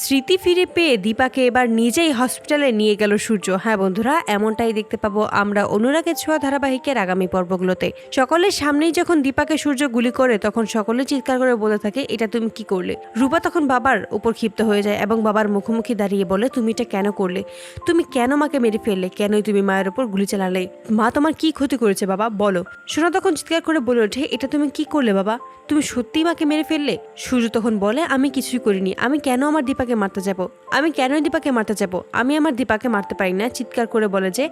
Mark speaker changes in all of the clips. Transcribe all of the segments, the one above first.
Speaker 1: স্মৃতি ফিরে পেয়ে দীপাকে এবার নিজেই হসপিটালে নিয়ে গেল সূর্য। হ্যাঁ বন্ধুরা, এমনটাই দেখতে পাবো আমরা অনুরাগের ছোঁয়া ধারাবাহিকের আগামী পর্বগুলোতে। সকলের সামনেই যখন দীপাকে সূর্য গুলি করে তখন সকলে চিৎকার করে বলে থাকে, এটা তুমি কি করলে? রূপা তখন বাবার উপর ক্ষিপ্ত হয়ে যায় এবং বাবার মুখোমুখি দাঁড়িয়ে বলে, তুমি এটা কেন করলে? তুমি কেন মাকে মেরে ফেললে? কেনই তুমি মায়ের উপর গুলি চালালে? মা তোমার কি ক্ষতি করেছে বাবা, বলো। সোনা তখন চিৎকার করে বলে ওঠে, এটা তুমি কি করলে বাবা? তুমি সত্যিই মাকে মেরে ফেললে? সূর্য তখন বলে, আমি কিছুই করিনি। আমি কেন আমার দীপাকে মারতে যাব? আমি কেনই দীপাকে মারতে যাব? আমি আমার দীপাকে মারতে পারি না। চিৎকার করে বলে যে,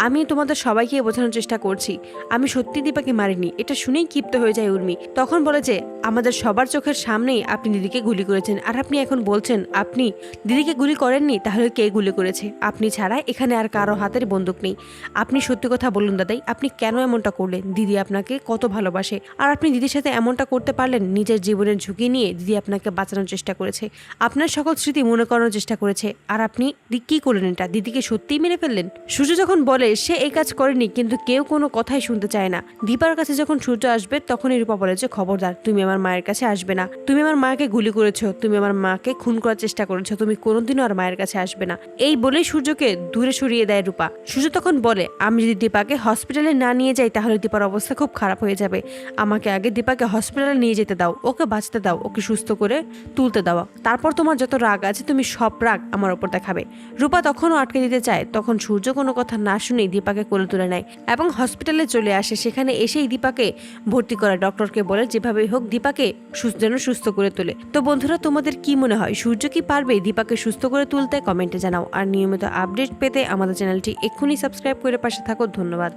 Speaker 1: আমি তোমাদের সবাইকে বোঝানোর চেষ্টা করছি, আমি সত্যি দীপাকে মারিনি। এটা শুনেই ক্ষিপ্ত হয়ে যায় উর্মি। তখন বলে যে, আমাদের সবার চোখের সামনেই আপনি দিদিকে গুলি করেছেন, আর আপনি এখন বলছেন আপনি দিদিকে গুলি করেননি। তাহলে কে গুলি করেছে? আপনি ছাড়া এখানে আর কারো হাতের বন্দুক নেই। আপনি সত্যি কথা বলুন দাদাই, আপনি কেন এমনটা করলেন? দিদি আপনাকে কত ভালোবাসে, আর আপনি দিদির সাথে এমনটা করতে পারলেন? নিজের জীবনের ঝুঁকি নিয়ে দিদি আপনাকে বাঁচানোর চেষ্টা করেছে, আপনার সকল স্মৃতি মনে করানোর চেষ্টা করেছে, আর আপনি কি করলেন? এটা দিদিকে সত্যিই মেরে ফেললেন। সূর্য যখন বলে সে এই কাজ করেনি, কিন্তু কেউ কোনো কথাই শুনতে চায় না। দীপার কাছে যখন সূর্য আসবে তখনই রূপা বলে যে, খবরদার, তুমি আমার মায়ের কাছে আসবে না। তুমি আমার মাকে গুলি করেছো, তুমি আমার মাকে খুন করার চেষ্টা করেছো, তুমি কোনোদিনও আর মায়ের কাছে আসবে না। এই বলেই সূর্যকে দূরে সরিয়ে দেয় রূপা। সূর্য তখন বলে, আমি যদি দীপাকে হসপিটালে না নিয়ে যাই তাহলে দীপার অবস্থা খুব খারাপ হয়ে যাবে। আমাকে আগে দীপাকে হসপিটালে নিয়ে যেতে দাও, ওকে বাঁচতে দাও, ওকে সুস্থ করে তুলতে দাও। তারপর তোমার যত রাগ আছে তুমি সব রাগ আমার উপর দেখাবে। রূপা তখনও আটকে দিতে চায়, তখন সূর্য কোনো কথা না শুনেই দীপাকে কোলে তুলে নেয় এবং হসপিটালে চলে আসে। সেখানে এসেই দীপাকে ভর্তি করে, ডক্টরকে বলে যেভাবেই হোক দীপাকে যেন সুস্থ করে তোলে। তো বন্ধুরা, তোমাদের কি মনে হয়, সূর্য কি পারবে দীপাকে সুস্থ করে তুলতে? কমেন্টে জানাও। আর নিয়মিত আপডেট পেতে আমাদের চ্যানেলটি এক্ষুনি সাবস্ক্রাইব করে পাশে থাকো। ধন্যবাদ।